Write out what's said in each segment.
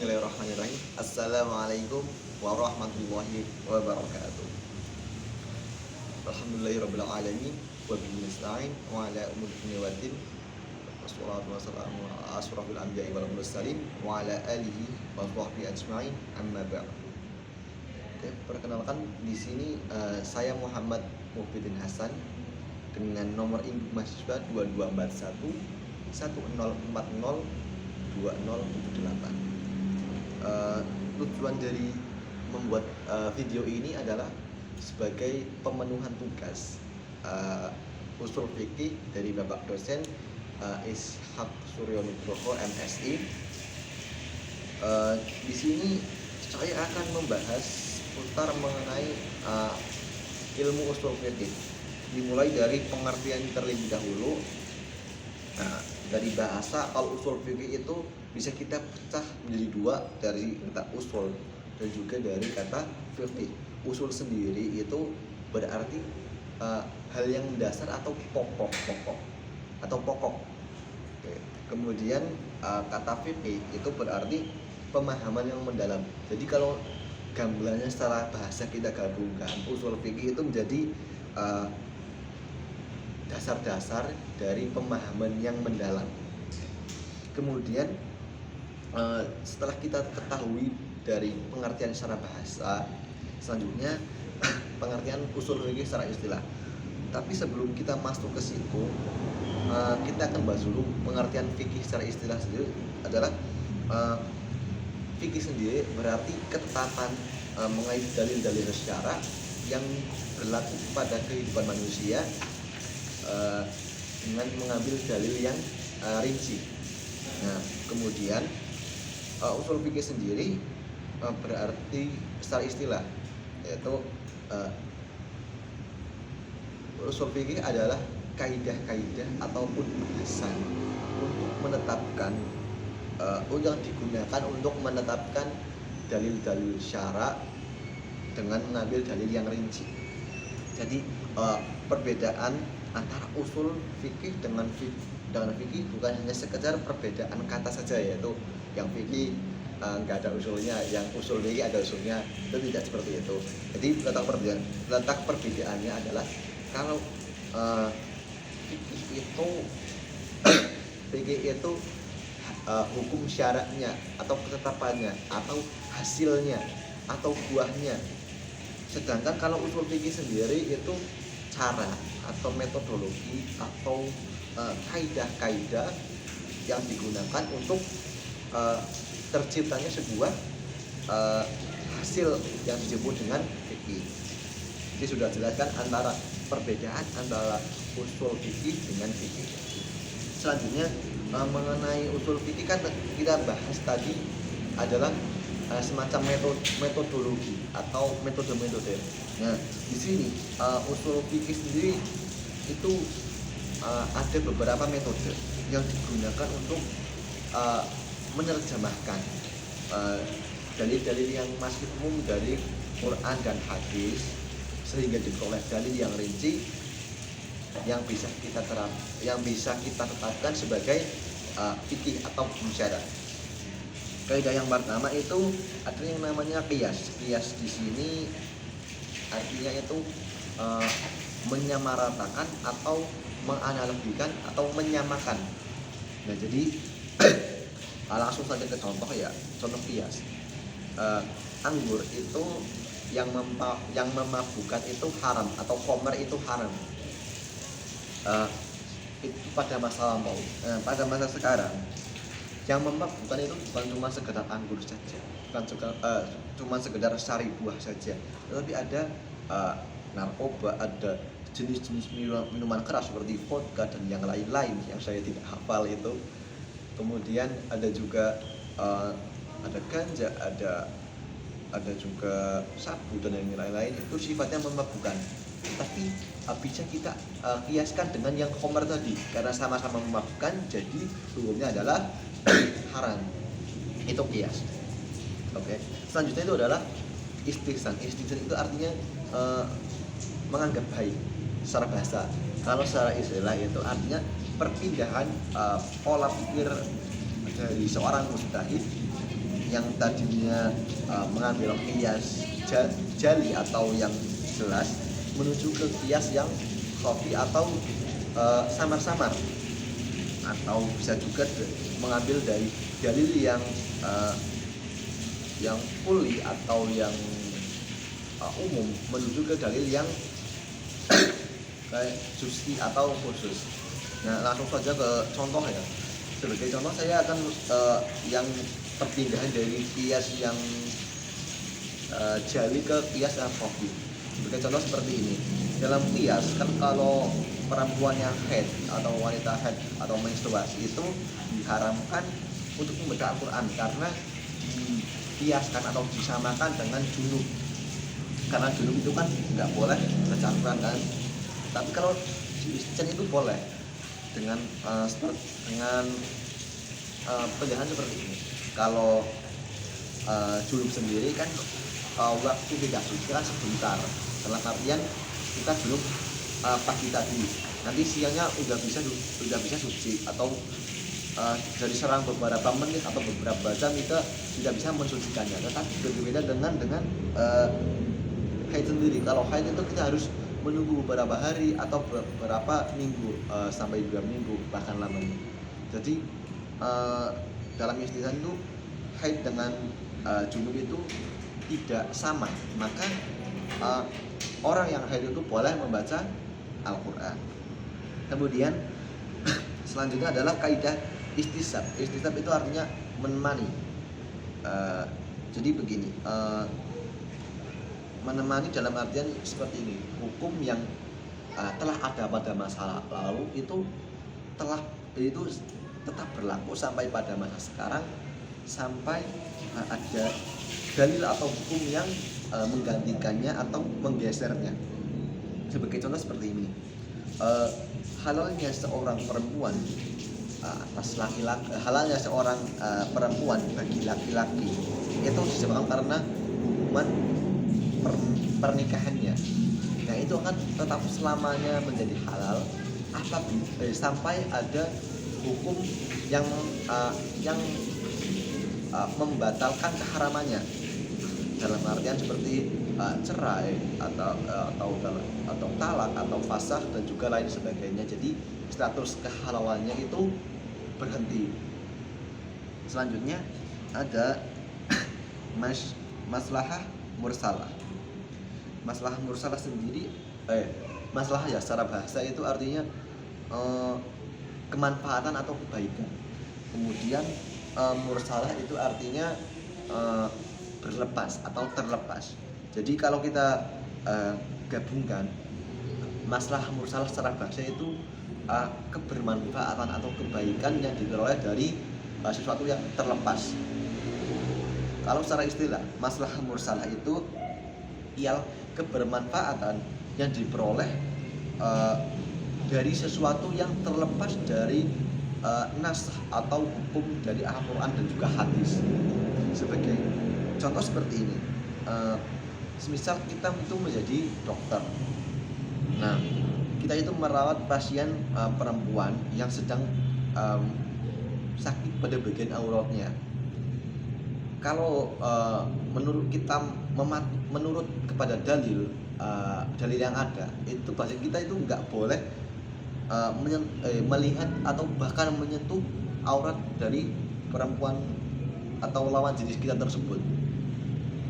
Bismillahirrahmanirrahim. Assalamualaikum warahmatullahi wabarakatuh. Alhamdulillahirabbil alamin wa bihi nasta'in wa ala umuri dunya waddin. Wassalatu wassalamu ala asrofil anbiya'i wal mursalin wa ala alihi wa sahbihi ajma'in. Amma ba'du. Oke, perkenalkan di sini saya Muhammad Muhyiddin Hasan dengan nomor induk mahasiswa 2241 1040 2078. Tujuan dari membuat video ini adalah sebagai pemenuhan tugas usul fikih dari Bapak dosen Ishaq Suryonugroho MSI. Di sini saya akan membahas putar mengenai ilmu usul fikih, dimulai dari pengertian terlebih dahulu. Nah, dari bahasa, kalau usul fikih itu bisa kita pecah menjadi dua, dari kata usul dan juga dari kata fikih. Usul sendiri itu berarti hal yang dasar atau pokok. Oke. Kemudian kata fikih itu berarti pemahaman yang mendalam. Jadi kalau gambarannya secara bahasa kita gabungkan, usul fikih itu menjadi dasar-dasar dari pemahaman yang mendalam. Kemudian setelah kita ketahui dari pengertian secara bahasa, selanjutnya pengertian usul fikih secara istilah. Tapi sebelum kita masuk ke situ, kita akan bahas dulu pengertian fikih secara istilah sendiri adalah fikih sendiri berarti ketetapan mengenai dalil-dalil syara yang berlaku pada kehidupan manusia dengan mengambil dalil yang rinci. Nah, kemudian usul fikih sendiri berarti secara istilah, yaitu usul fikih adalah kaidah-kaidah ataupun bahasan untuk menetapkan yang digunakan untuk menetapkan dalil-dalil syara dengan mengambil dalil yang rinci. Jadi perbedaan antara usul fikih dengan fikih bukan hanya sekedar perbedaan kata saja, yaitu yang fikih nggak ada usulnya, yang usul fikih ada usulnya. Itu tidak seperti itu. Jadi letak perbedaannya adalah kalau fikih itu hukum syaraknya atau ketetapannya atau hasilnya atau buahnya. Sedangkan kalau usul fikih sendiri itu cara atau metodologi atau kaidah-kaidah yang digunakan untuk terciptanya sebuah hasil yang disebut dengan fikih. Jadi sudah jelaskan antara perbedaan antara usul fikih dengan fikih. Selanjutnya mengenai usul fikih kan kita bahas tadi adalah semacam metodologi atau metode-metode. Nah, di sini usul fikih sendiri itu ada beberapa metode yang digunakan untuk menerjemahkan dalil-dalil yang masih umum dari Quran dan hadis sehingga diperoleh dalil yang rinci yang bisa kita tetapkan sebagai fikih atau syara. Kaidah yang pertama itu ada yang namanya qiyas. Qiyas di sini artinya itu menyamaratakan atau menganalogikan atau menyamakan. Nah, jadi langsung saja ke contoh ya. Contoh qiyas. Anggur itu yang memabukkan itu haram atau khamr itu haram. Itu pada masa lampau. Pada masa sekarang yang memabukkan itu bukan cuma sekedar anggur saja, bukan cuma sekedar sari buah saja, tetapi ada narkoba, ada jenis-jenis minuman keras seperti vodka dan yang lain-lain yang saya tidak hafal itu. Kemudian ada juga ada ganja, ada juga sabu dan yang lain-lain, itu sifatnya memabukkan. Tapi bisa kita kiaskan dengan yang khamr tadi, karena sama-sama memabukkan, jadi hukumnya adalah haram. Itu kias. Oke. Selanjutnya itu adalah istihsan. Istihsan itu artinya menganggap baik secara bahasa. Kalau secara istilah itu artinya perpindahan pola pikir dari seorang mujtahid yang tadinya mengambil kias jali atau yang jelas menuju ke kias yang khafi atau samar-samar, atau bisa juga mengambil dari dalil yang kuli atau yang umum menuju ke dalil yang kayak justi atau khusus. Nah, langsung saja ke contoh ya. Sebagai contoh saya akan yang perpindahan dari kias yang jali ke kias yang khafi. Sebagai contoh seperti ini. Dalam kias kan kalau perempuan yang haid atau wanita haid atau menstruasi itu diharamkan untuk membaca Al-Quran karena dikiaskan atau disamakan dengan junub. Karena junub itu kan nggak boleh baca Al-Quran kan. Tapi kalau si istri itu boleh dengan penjelasan seperti ini. Kalau junub sendiri kan waktu tidak suci kan sebentar. Dalam artian kita belum pagi tadi, nanti siangnya udah bisa suci, atau dari serang beberapa menit atau beberapa jam kita sudah bisa mensucikannya. Tetapi berbeda dengan haid sendiri. Kalau haid itu kita harus menunggu beberapa hari atau beberapa minggu sampai 2 minggu bahkan lamanya. Jadi dalam istilah itu haid dengan junub itu tidak sama. Maka orang yang haid itu boleh membaca Al-Quran. Kemudian selanjutnya adalah kaidah istisab. Istisab itu artinya menemani. Jadi begini, menemani dalam artian seperti ini. Hukum yang telah ada pada masa lalu itu tetap berlaku sampai pada masa sekarang, sampai ada dalil atau hukum yang menggantikannya atau menggesernya. Sebagai contoh seperti ini, halalnya seorang perempuan atas laki-laki, halalnya seorang perempuan bagi laki-laki itu disebabkan karena hukuman pernikahannya. Nah, itu akan tetap selamanya menjadi halal sampai ada hukum yang membatalkan keharamannya. Dalam artian seperti cerai atau talak atau fasakh dan juga lain sebagainya. Jadi status kehalalannya itu berhenti. Selanjutnya ada maslahah mursalah. Maslahah mursalah sendiri maslahah ya secara bahasa itu artinya kemanfaatan atau kebaikan. Kemudian mursalah itu artinya berlepas atau terlepas. Jadi kalau kita gabungkan maslahah mursalah secara bahasa itu kebermanfaatan atau kebaikan yang diperoleh dari sesuatu yang terlepas. Kalau secara istilah maslahah mursalah itu ialah kebermanfaatan yang diperoleh dari sesuatu yang terlepas dari nas atau hukum dari Al-Quran dan juga hadis. Sebagai contoh seperti ini, semisal kita itu menjadi dokter. Nah, kita itu merawat pasien perempuan yang sedang sakit pada bagian auratnya. Kalau menurut kita menurut kepada dalil yang ada, itu pasien kita itu nggak boleh melihat atau bahkan menyentuh aurat dari perempuan atau lawan jenis kita tersebut.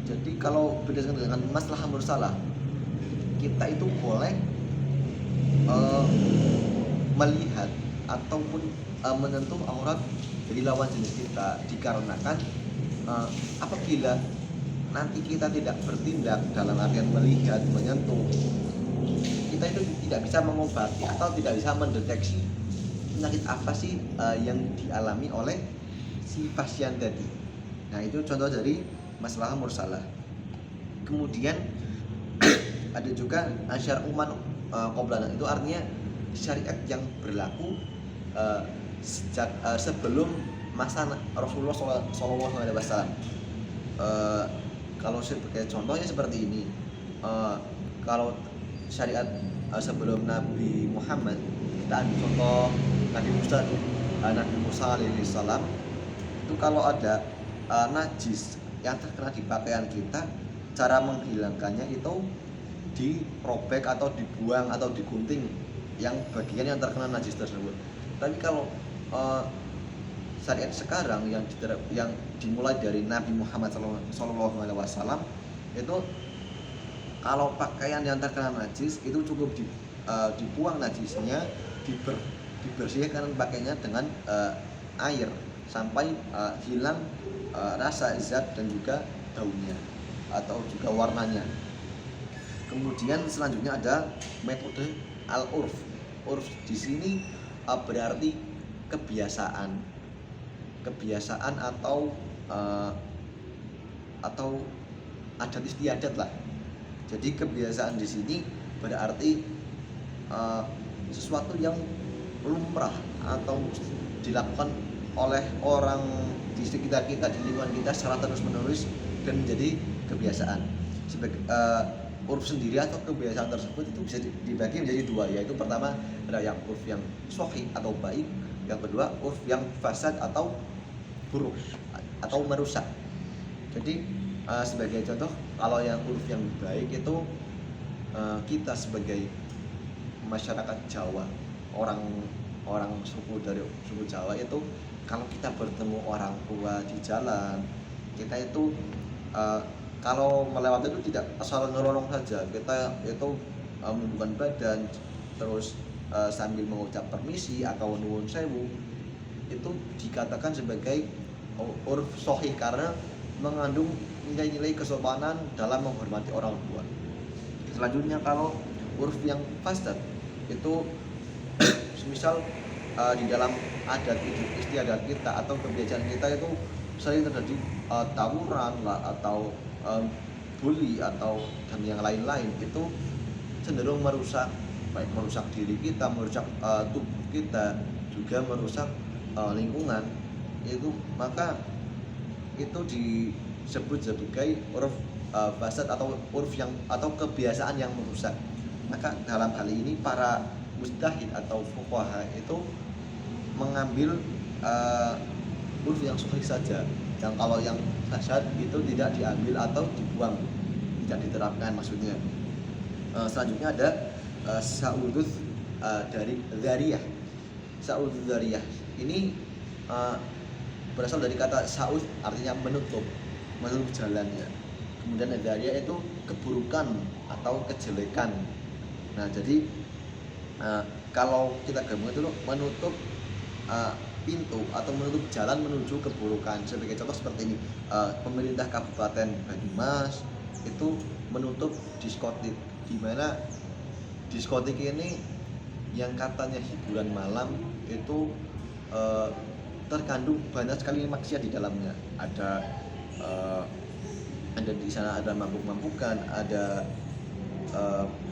Jadi kalau berdasarkan dengan maslahah mursalah, kita itu boleh melihat ataupun menyentuh aurat dari lawan jenis kita, dikarenakan apabila nanti kita tidak bertindak dalam artian melihat, menyentuh, kita itu tidak bisa mengobati atau tidak bisa mendeteksi penyakit apa sih yang dialami oleh si pasien tadi. Nah, itu contoh dari maslahah mursalah. Kemudian ada juga syar'uman qoblana, itu artinya syariat yang berlaku sejak sebelum masa Rasulullah SAW. Kalau sebagai contohnya seperti ini, kalau syariat sebelum Nabi Muhammad, kita ambil contoh Nabi Musa alaihi salam. Itu kalau ada najis yang terkena di pakaian kita, cara menghilangkannya itu dirobek atau dibuang atau digunting yang bagian yang terkena najis tersebut. Tapi kalau syariat sekarang yang dimulai dari Nabi Muhammad SAW itu, kalau pakaian yang terkena najis itu cukup dibuang najisnya, dibersihkan pakaiannya dengan air sampai hilang rasa zat dan juga daunnya atau juga warnanya. Kemudian selanjutnya ada metode al-urf. Urf di sini berarti kebiasaan atau adat istiadat lah. Jadi kebiasaan di sini berarti sesuatu yang lumrah atau dilakukan oleh orang di sekitar kita, di lingkungan kita secara terus-menerus dan menjadi kebiasaan. Urf sendiri atau kebiasaan tersebut itu bisa dibagi menjadi dua, yaitu pertama ada yang urf yang sahih atau baik, yang kedua urf yang fasad atau buruk atau merusak. Jadi sebagai contoh, kalau yang urf yang baik itu kita sebagai masyarakat Jawa, orang suku Jawa itu, kalau kita bertemu orang tua di jalan, kita itu kalau melewati itu tidak asal nyelonong saja, kita itu menundukkan badan terus sambil mengucap permisi atau nuwun sewu. Itu dikatakan sebagai urf sahih karena mengandung nilai-nilai kesopanan dalam menghormati orang tua. Selanjutnya kalau urf yang fasad itu misal di dalam adat istiadat kita atau kebiasaan kita itu sering terjadi tawuran lah atau bully atau dan yang lain-lain, itu cenderung merusak, baik merusak diri kita, merusak tubuh kita, juga merusak lingkungan. Itu maka itu disebut sebagai urf fasad atau urf yang atau kebiasaan yang merusak. Maka dalam hal ini para mujtahid atau fuqaha itu mengambil urf yang sahih saja, yang kalau yang fasad itu tidak diambil atau dibuang, tidak diterapkan maksudnya. Selanjutnya ada sa'udud dari dzariyah. Sa'udud dzariyah ini berasal dari kata sa'ud, artinya menutup jalannya. Kemudian dzariyah itu keburukan atau kejelekan. Nah, jadi kalau kita gabung itu menutup pintu atau menutup jalan menuju keburukan. Sebagai contoh seperti ini, pemerintah Kabupaten Banyumas itu menutup diskotik, di mana diskotik ini yang katanya hiburan malam itu terkandung banyak sekali maksiat di dalamnya. Ada di sana ada mabuk-mabukan, ada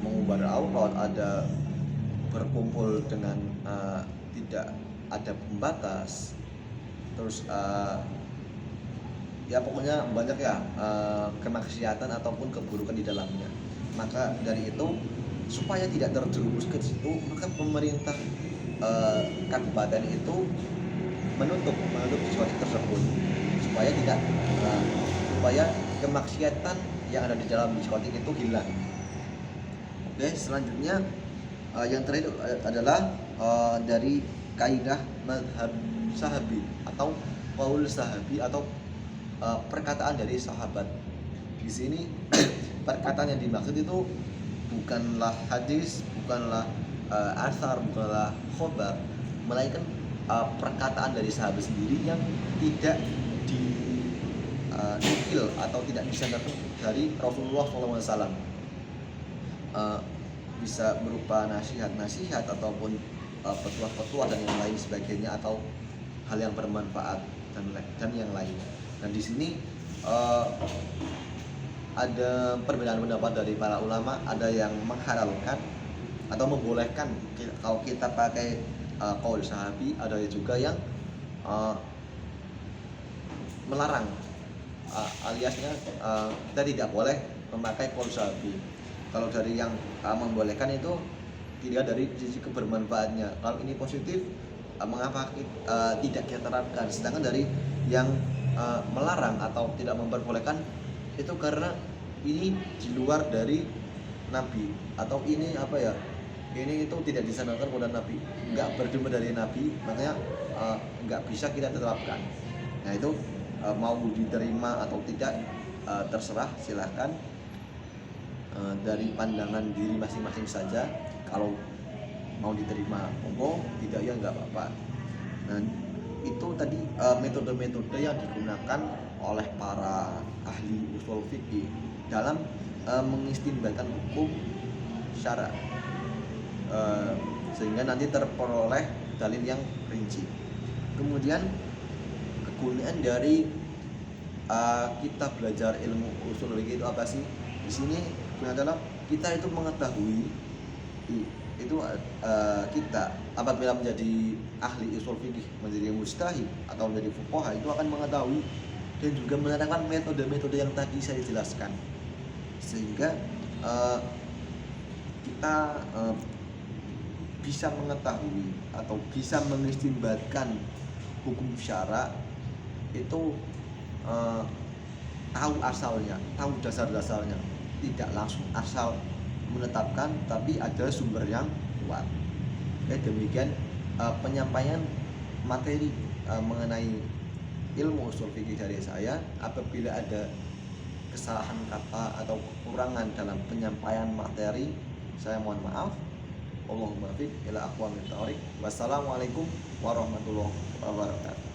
mengumbar aurat, ada berkumpul dengan tidak ada pembatas, terus ya pokoknya banyak ya kemaksiatan ataupun keburukan di dalamnya. Maka dari itu, supaya tidak terjerumus ke situ, maka pemerintah kabupaten itu menutup diskotik tersebut supaya kemaksiatan yang ada di dalam diskotik itu hilang. Oke, selanjutnya yang terakhir adalah dari kaidah mazhab sahabi atau qaul sahabi atau perkataan dari sahabat. Di sini perkataan yang dimaksud itu bukanlah hadis, bukanlah athar, bukanlah khobar, melainkan perkataan dari sahabat sendiri yang tidak dinukil atau tidak disandarkan dari Rasulullah SAW. Bisa berupa nasihat ataupun petuah-petuah dan yang lain sebagainya, atau hal yang bermanfaat dan yang lain. Dan di sini ada perbedaan pendapat dari para ulama. Ada yang menghalalkan atau membolehkan kalau kita pakai qaul sahabi, ada juga yang melarang, aliasnya kita tidak boleh memakai qaul sahabi. Kalau dari yang membolehkan itu tidak dari sisi kebermanfaatnya. Kalau ini positif, mengapa tidak kita terapkan? Sedangkan dari yang melarang atau tidak memperbolehkan itu karena ini di luar dari nabi, atau ini apa ya, ini itu tidak disandarkan kepada nabi, nggak bersumber dari nabi, makanya nggak bisa kita terapkan. Nah itu mau diterima atau tidak terserah, silahkan, dari pandangan diri masing-masing saja. Kalau mau diterima monggo, tidak ya nggak apa-apa. Nah itu tadi metode-metode yang digunakan oleh para ahli usul fikih dalam mengistinbatkan hukum syara, sehingga nanti terperoleh dalil yang rinci. Kemudian kegunaan dari kita belajar ilmu usul fikih itu apa sih? Di sini adalah kita itu mengetahui itu kita apabila menjadi ahli usul fikih, menjadi mujtahid atau menjadi fuqaha, itu akan mengetahui dan juga menerapkan metode-metode yang tadi saya jelaskan, sehingga kita bisa mengetahui atau bisa mengistinbatkan hukum syara itu, tahu asalnya, tahu dasar-dasarnya, tidak langsung asal menetapkan, tapi ada sumber yang kuat. Oke, demikian penyampaian materi mengenai ilmu usul fikih dari saya. Apabila ada kesalahan kata atau kekurangan dalam penyampaian materi, saya mohon maaf. Allahumma fiq ila aqwamit thoriq. Wassalamualaikum warahmatullahi wabarakatuh.